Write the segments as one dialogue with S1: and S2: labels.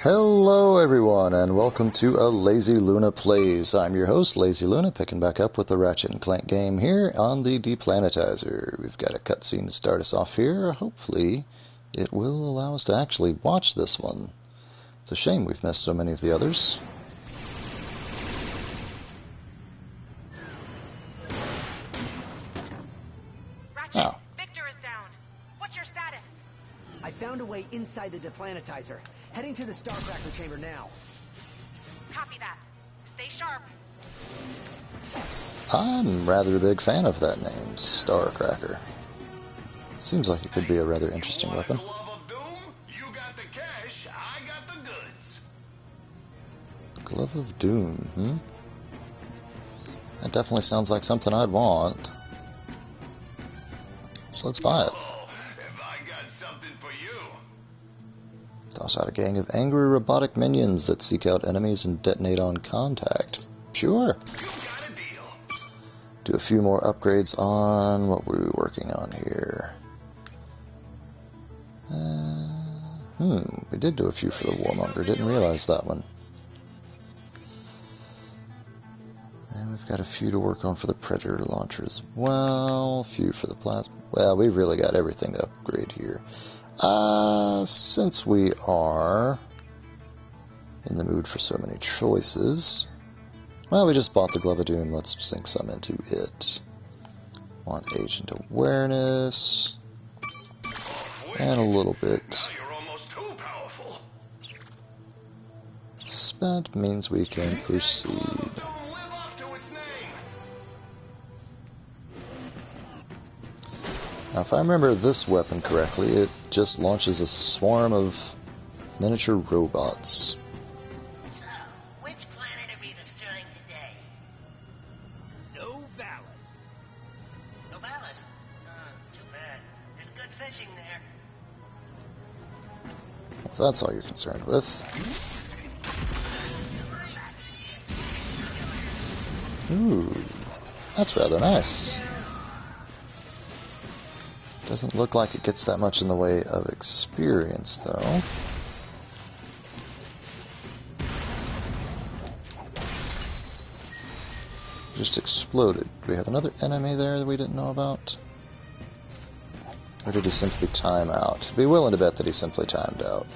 S1: Hello everyone, and welcome to a Lazy Luna Plays. I'm your host, Lazy Luna, picking back up with the Ratchet Clank game here on the Deplanetizer. We've got a cutscene to start us off here. Hopefully, it will allow us to actually watch this one. It's a shame we've missed so many of the others.
S2: Ratchet, Victor is down. What's your status?
S3: I found a way inside the Deplanetizer. Heading to the Starcracker chamber now.
S2: Copy that. Stay sharp.
S1: I'm rather a big fan of that name, Starcracker. Seems like it could be a rather interesting weapon.
S4: Glove of Doom? You got the cash, I got the goods.
S1: Glove of Doom, That definitely sounds like something I'd want. So let's buy it.
S4: Oh, have I got something for you?
S1: Toss out a gang of angry robotic minions that seek out enemies and detonate on contact. Sure.
S4: You got a deal.
S1: Do a few more upgrades on what were we working on here? We did do a few for the Warmonger. Didn't realize that one. And we've got a few to work on for the Predator launcher as well. A few for the plasma. Well, we've really got everything to upgrade here. Since we are in the mood for so many choices, well, we just bought the Glove of Doom. Let's sink some into it. Want Agent Awareness, and a little bit.
S4: Now you're almost too powerful.
S1: Spent means we can proceed.
S4: Don't live up to its name.
S1: Now, if I remember this weapon correctly, it just launches a swarm of miniature robots.
S5: So, which planet are we destroying today?
S3: Novalis.
S5: Novalis? Too bad. There's good fishing there.
S1: Well, if that's all you're concerned with. Ooh, that's rather nice. Doesn't look like it gets that much in the way of experience, though. Just exploded. Do we have another enemy there that we didn't know about? Or did he simply time out? I'd be willing to bet that he simply timed out.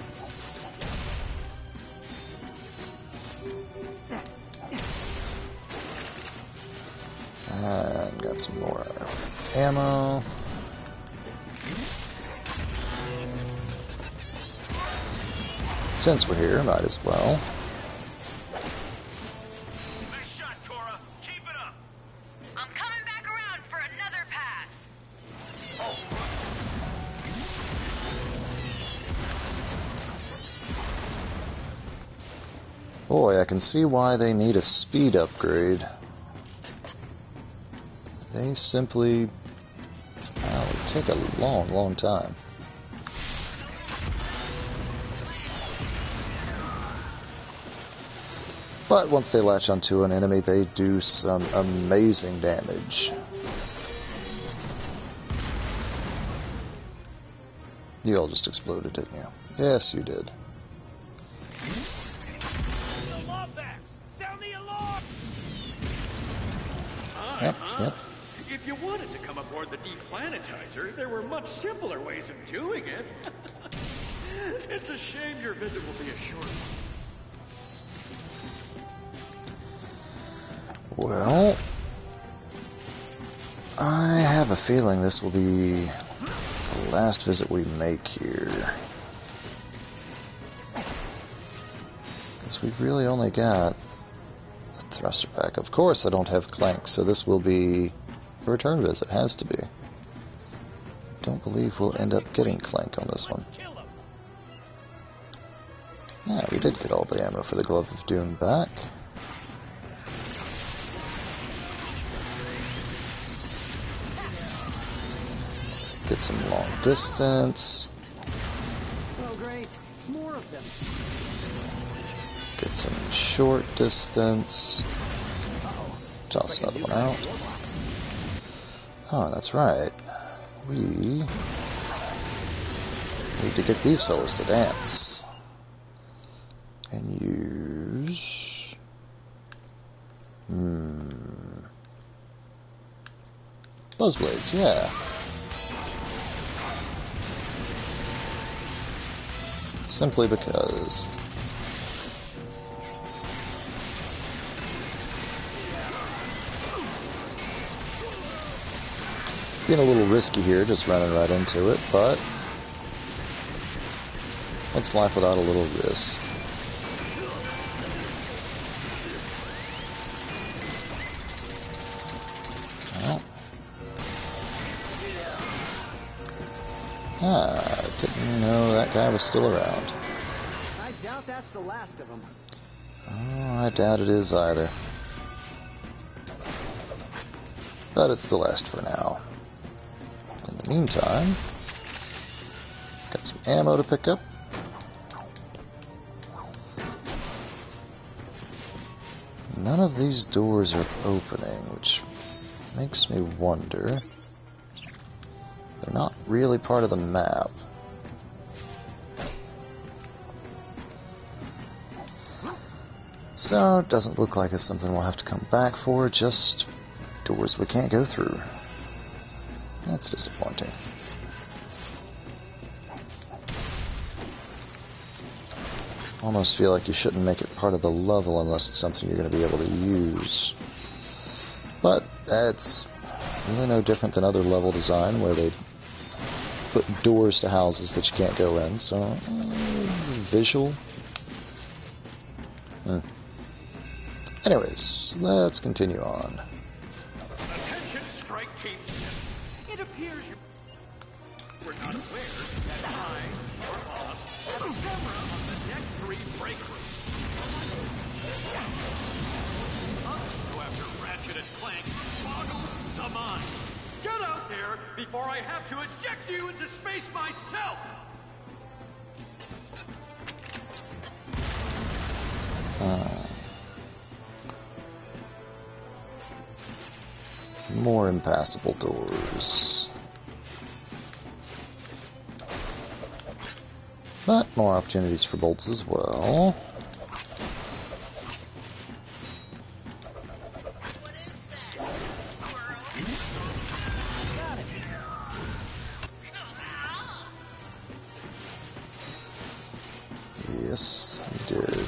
S1: And got some more ammo. Since we're here, might as well.
S4: Nice shot, Cora. Keep it up.
S2: I'm coming back around for another pass.
S1: Boy, I can see why they need a speed upgrade. They simply take a long, long time. But once they latch onto an enemy, they do some amazing damage. You all just exploded, didn't you? Yes, you did.
S3: Sound the alarm!
S1: Yep.
S6: If you wanted to come aboard the Deplanetizer, there were much simpler ways of doing it. It's a shame your visit will be a short one.
S1: Well, I have a feeling this will be the last visit we make here. Because we've really only got the thruster pack. Of course I don't have Clank, so this will be a return visit. Has to be. Don't believe we'll end up getting Clank on this one. Yeah, we did get all the ammo for the Glove of Doom back. Get some long distance.
S3: Oh, great. More of them.
S1: Get some short distance. Toss another one out. Oh, that's right. We need to get these fellas to dance. And use... Buzzblades, yeah. Simply because. Being a little risky here, just running right into it, but what's life without a little risk? Well, didn't know that guy was still around.
S3: I doubt that's the last of them.
S1: Oh, I doubt it is either. But it's the last for now. In the meantime, got some ammo to pick up. None of these doors are opening, which makes me wonder. They're not really part of the map. So it doesn't look like it's something we'll have to come back for, just doors we can't go through. That's disappointing. Almost feel like you shouldn't make it part of the level unless it's something you're going to be able to use. But that's really no different than other level design where they put doors to houses that you can't go in, so visual. Anyways, let's continue on.
S6: Attention, strike team. It appears you were not aware that I, your boss, have a camera on the Deck 3 break room. Go after Ratchet Clank boggles the mind. Get out there before I have to eject you into space myself!
S1: More impassable doors. But more opportunities for bolts as well. Yes, they did.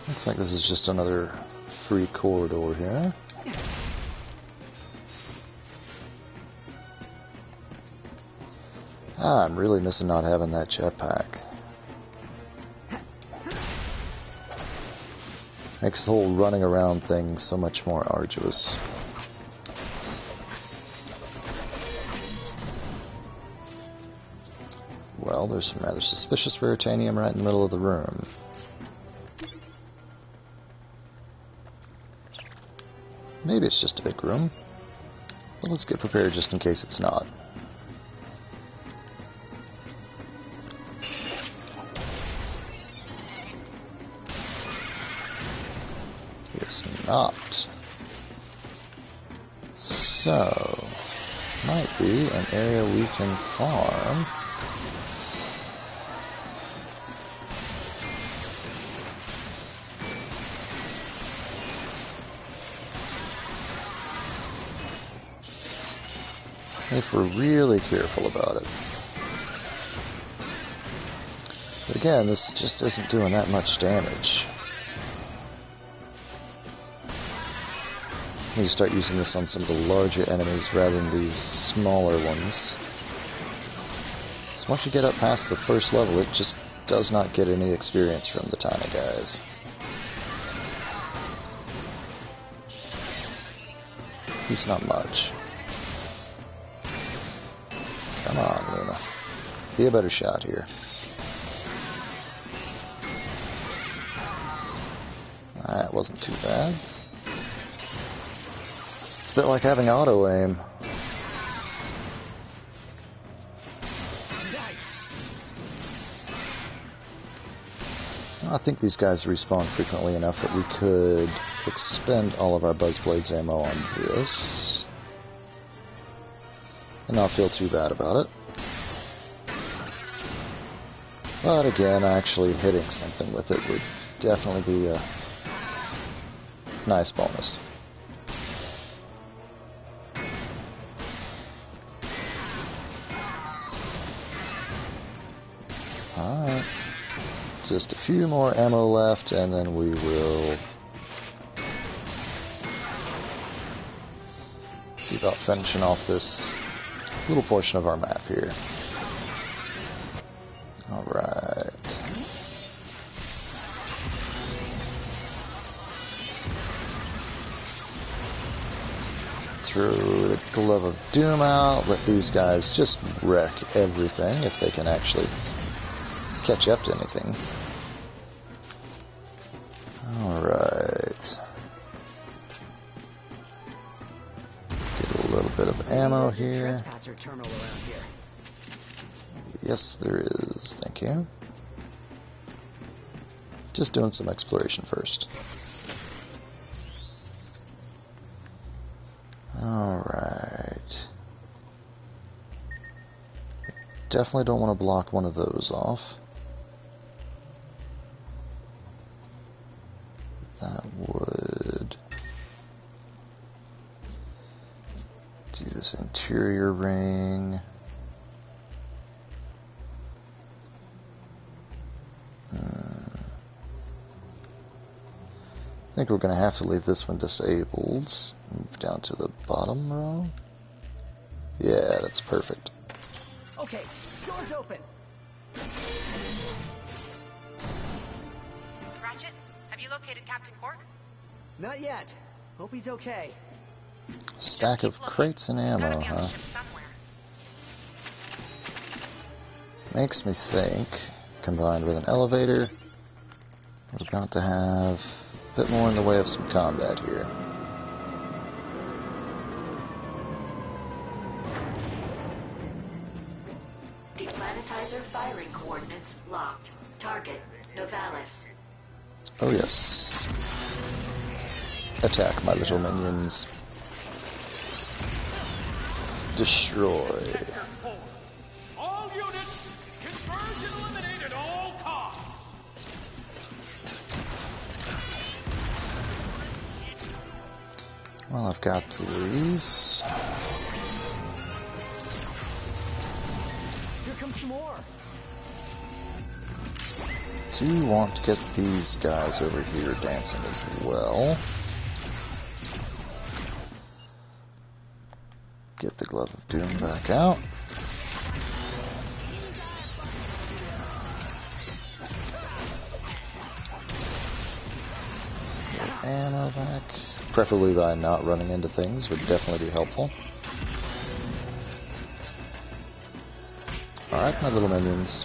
S1: Looks like this is just another free corridor here. I'm really missing not having that jetpack. Makes the whole running around thing so much more arduous. Well, there's some rather suspicious veritanium right in the middle of the room. Maybe it's just a big room, but let's get prepared just in case it's not. It's not. So, might be an area we can farm. If we're really careful about it. But again, this just isn't doing that much damage. We start using this on some of the larger enemies rather than these smaller ones. So once you get up past the first level, it just does not get any experience from the tiny guys. At least not much. Come on, Luna. Be a better shot here. That wasn't too bad. It's a bit like having auto-aim. I think these guys respawn frequently enough that we could expend all of our Buzzblades ammo on this. And not feel too bad about it. But again, actually hitting something with it would definitely be a nice bonus. Alright. Just a few more ammo left, and then we will see about finishing off this little portion of our map here. Alright. Throw the Glove of Doom out, let these guys just wreck everything if they can actually catch up to anything. Alright. Get a little bit of ammo here.
S3: Trespasser terminal around here.
S1: Yes, there is. Thank you. Just doing some exploration first. Alright. Definitely don't want to block one of those off. That would do this interior ring. I think we're going to have to leave this one disabled. Move down to the bottom row. Yeah, that's perfect.
S3: Okay, door's open.
S2: Ratchet, have you located Captain Cork?
S3: Not yet. Hope he's okay.
S1: Stack of crates and
S2: Gotta
S1: ammo,
S2: be on the
S1: huh?
S2: ship somewhere.
S1: Makes me think, combined with an elevator, we're about to have a bit more in the way of some combat here.
S7: Deplanetizer firing coordinates locked. Target, Novalis.
S1: Oh yes. Attack, my little minions. Destroy.
S6: Sector 4. All units, conversion eliminate at all costs.
S1: Well, I've got these.
S3: Here comes some more.
S1: Do want to get these guys over here dancing as well. Get the Glove of Doom back out. Get ammo back. Preferably by not running into things would definitely be helpful. Alright, my little minions.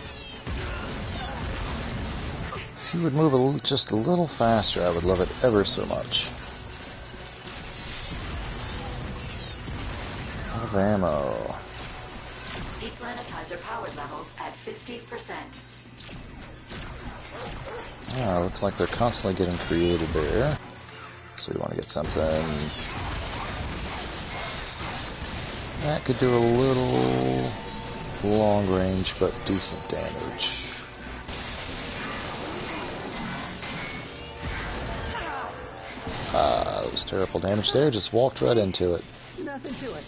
S1: If you would move just a little faster, I would love it ever so much. Out of ammo.
S7: Deplanetizer power levels at 50%.
S1: Yeah, looks like they're constantly getting created there. So we want to get something that could do a little long range but decent damage. Ah, that was terrible damage there. Just walked right into it.
S3: Nothing to it.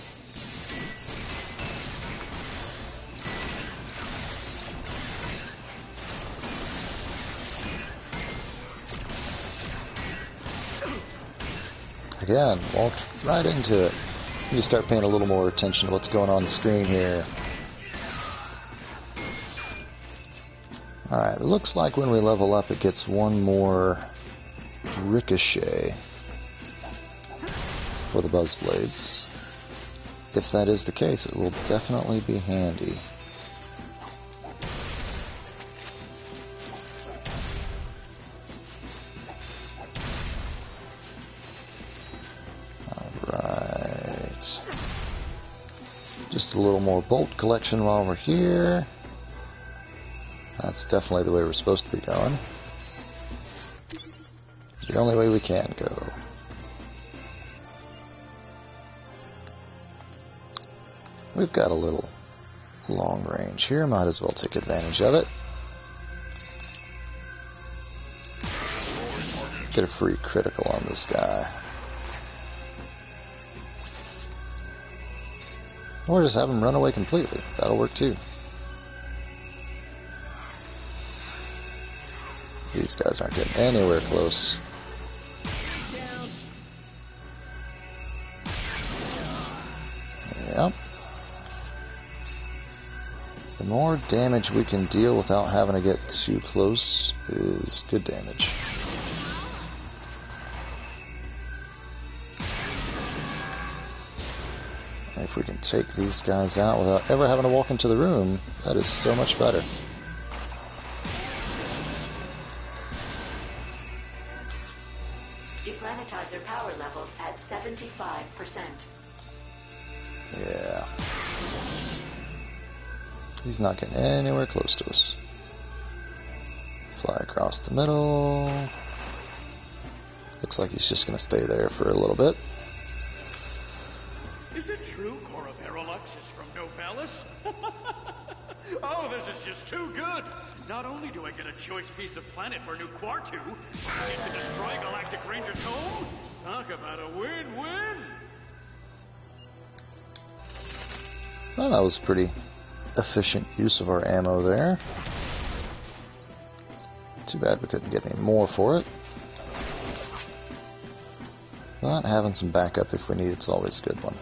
S1: Again, walked right into it. You start paying a little more attention to what's going on the screen here. Alright, it looks like when we level up it gets one more ricochet for the buzz blades. If that is the case, it will definitely be handy. Alright. Just a little more bolt collection while we're here. That's definitely the way we're supposed to be going. The only way we can go. We've got a little long range here, might as well take advantage of it. get a free critical on this guy. Or just have him run away completely. That'll work too. These guys aren't getting anywhere close. Yep. The more damage we can deal without having to get too close is good damage. And if we can take these guys out without ever having to walk into the room, that is so much better.
S7: Deplanetizer power levels at 75%.
S1: Yeah. He's not getting anywhere close to us. Fly across the middle. Looks like he's just going to stay there for a little bit.
S6: Is it true Cora Verolux is from Novalis? Oh, this is just too good! Not only do I get a choice piece of planet for new Quartu, but I get to destroy Galactic Ranger's home? Talk about a win-win!
S1: Well, that was pretty efficient use of our ammo there. Too bad we couldn't get any more for it. But having some backup if we need it's always a good one.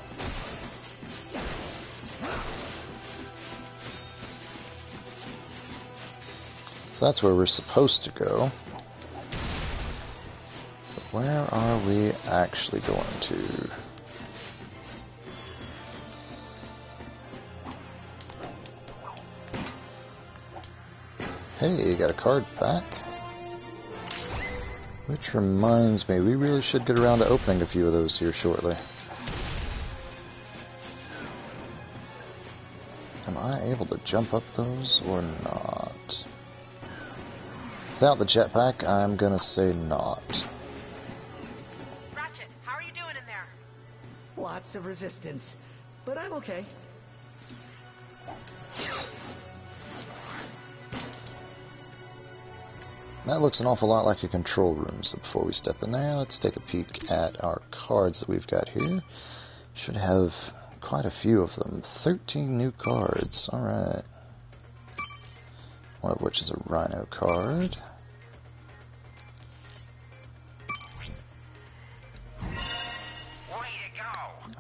S1: So that's where we're supposed to go. But where are we actually going to? Hey, got a card back. Which reminds me, we really should get around to opening a few of those here shortly. Am I able to jump up those or not? Without the jetpack, I'm gonna say not.
S2: Ratchet, how are you doing in there?
S3: Lots of resistance, but I'm okay.
S1: That looks an awful lot like a control room, so before we step in there, let's take a peek at our cards that we've got here. Should have quite a few of them. 13 new cards, alright. One of which is a Rhino card.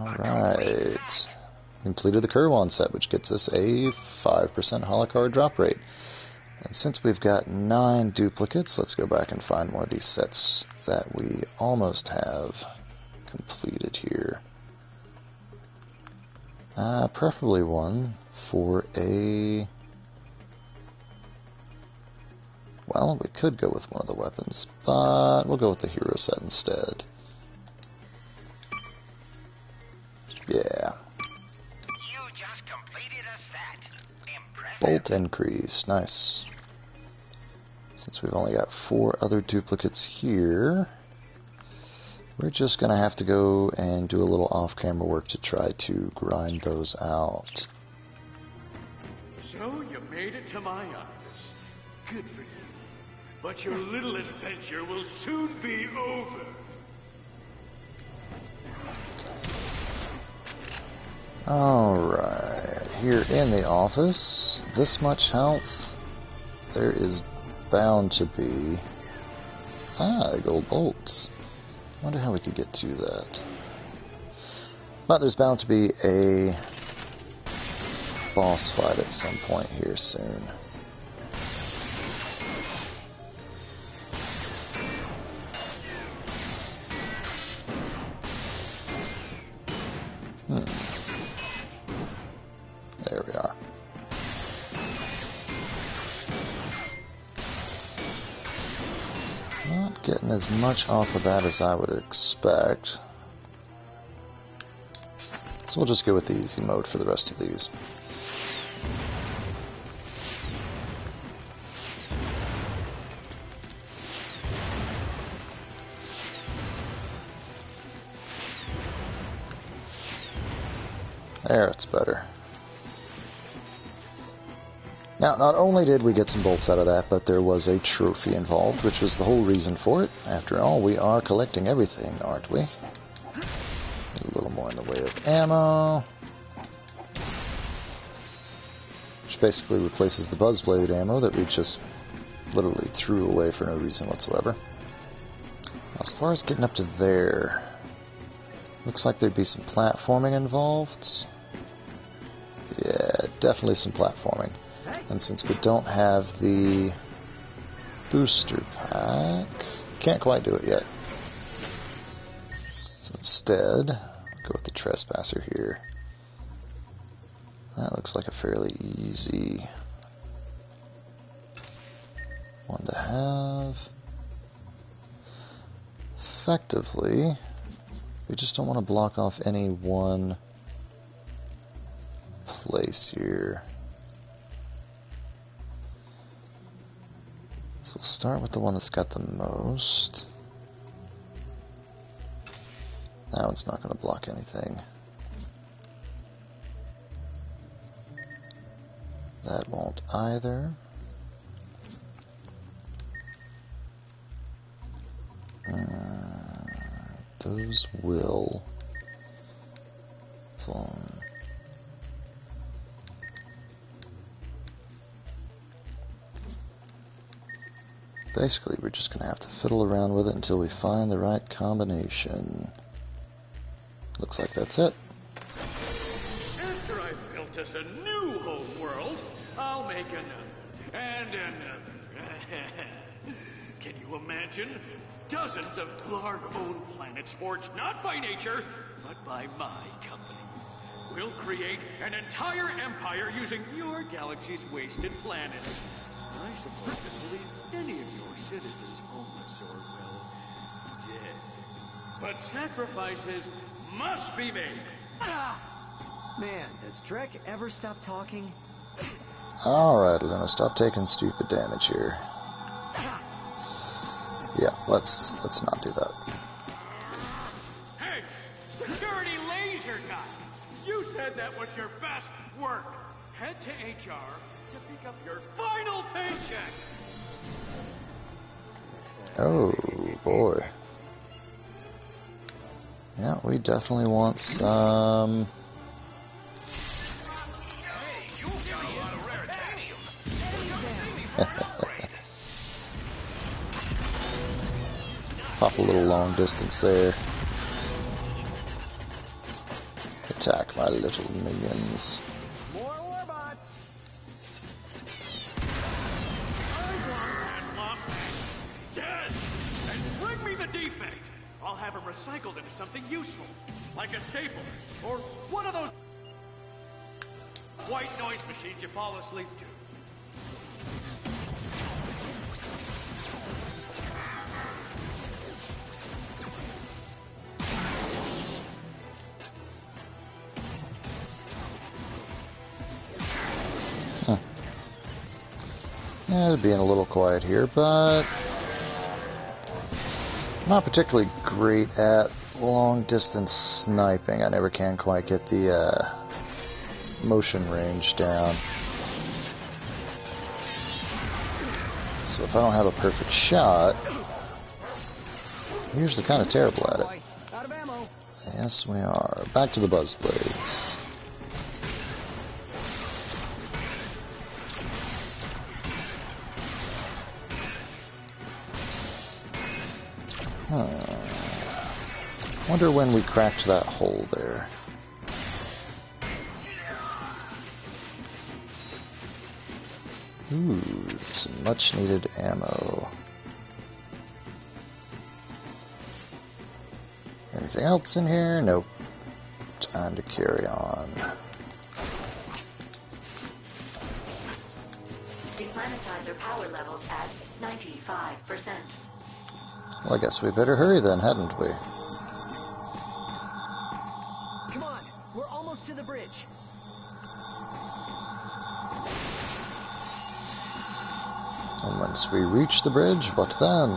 S1: Alright. Completed the Kerwan set, which gets us a 5% holo card drop rate. And since we've got 9 duplicates, let's go back and find one of these sets that we almost have completed here. Preferably one for a... Well, we could go with one of the weapons, but we'll go with the hero set instead. Yeah.
S5: You just completed a set. Impressive.
S1: Bolt increase, nice. Since we've only got 4 other duplicates here, we're just going to have to go and do a little off-camera work to try to grind those out.
S6: So you made it to my office. Good for you. But your little adventure will soon be over.
S1: Alright, here in the office, this much health, there is bound to be... gold bolts. Wonder how we could get to that. But there's bound to be a boss fight at some point here soon. There we are. Not getting as much off of that as I would expect. So we'll just go with the easy mode for the rest of these. There, it's better. Now, not only did we get some bolts out of that, but there was a trophy involved, which was the whole reason for it. After all, we are collecting everything, aren't we? A little more in the way of ammo. Which basically replaces the Buzzblade ammo that we just literally threw away for no reason whatsoever. As far as getting up to there, looks like there'd be some platforming involved. Yeah, definitely some platforming. And since we don't have the booster pack, can't quite do it yet. So instead, I'll go with the Trespasser here. That looks like a fairly easy one to have. Effectively, we just don't want to block off any one place here. So we'll start with the one that's got the most. That one's not going to block anything. That won't either. Those will. So, basically, we're just going to have to fiddle around with it until we find the right combination. Looks like that's it.
S6: After I've built us a new home world, I'll make another. And another. Can you imagine? Dozens of Glarg-owned planets forged not by nature, but by my company. We'll create an entire empire using your galaxy's wasted planets. I suppose this will leave any of your citizens homeless or, well, dead. But sacrifices must be made.
S3: Man, does Drek ever stop talking?
S1: Alright, Luna, stop taking stupid damage here. Yeah, let's not do that.
S6: Hey, security laser guy! You said that was your best work. Head to HR to pick up your final paycheck.
S1: Oh, boy. Yeah, we definitely want some... Pop a little long distance there. Attack my little minions.
S3: More warbots!
S6: Dead! And bring me the defect! I'll have him recycled into something useful, like a staple, or one of those white noise machines you fall asleep to.
S1: Yeah, being a little quiet here, but not particularly great at long-distance sniping. I never can quite get the motion range down. So if I don't have a perfect shot, I'm usually kind of terrible at it.
S3: Out of ammo.
S1: Yes, we are. Back to the Buzzblades. Wonder when we cracked that hole there. Ooh, some much needed ammo. Anything else in here? Nope. Time to carry on.
S7: Deplanetizer power levels at 95%.
S1: Well, I guess we better hurry then, hadn't we?
S3: Come on, we're almost to the bridge.
S1: And once we reach the bridge, what then?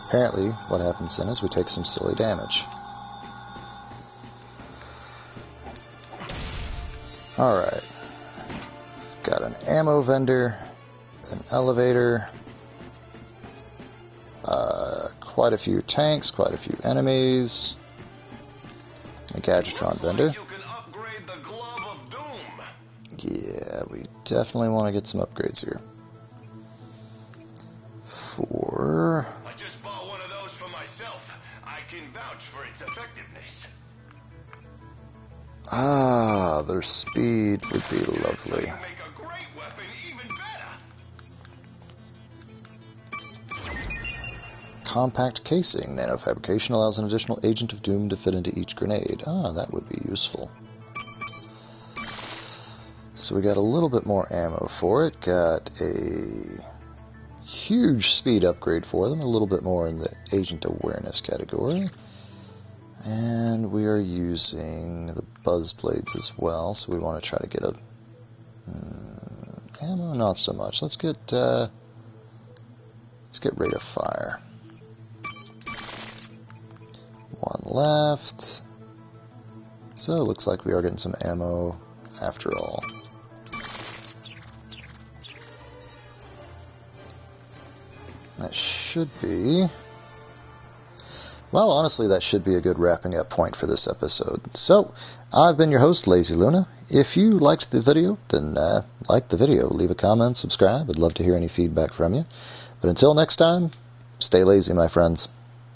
S1: Apparently what happens then is we take some silly damage. Alright. Got an ammo vendor, an elevator, quite a few tanks, quite a few enemies, a Gadgetron vendor.
S4: You can upgrade the Glove of Doom.
S1: Yeah, we definitely want to get some upgrades here.
S4: I just bought one of those for myself. I can vouch for its effectiveness.
S1: Ah, their speed would be lovely.
S4: Make a great weapon even better.
S1: Compact casing. Nanofabrication allows an additional agent of doom to fit into each grenade. Ah, that would be useful. So we got a little bit more ammo for it. Got a huge speed upgrade for them. A little bit more in the agent awareness category. And we are using the buzz blades as well. So we want to try to get a... ammo? Not so much. Let's get rate of fire. One left. So it looks like we are getting some ammo after all. That should be... well, honestly, that should be a good wrapping up point for this episode. So, I've been your host, Lazy Luna. If you liked the video, then like the video, leave a comment, subscribe. I'd love to hear any feedback from you. But until next time, stay lazy, my friends.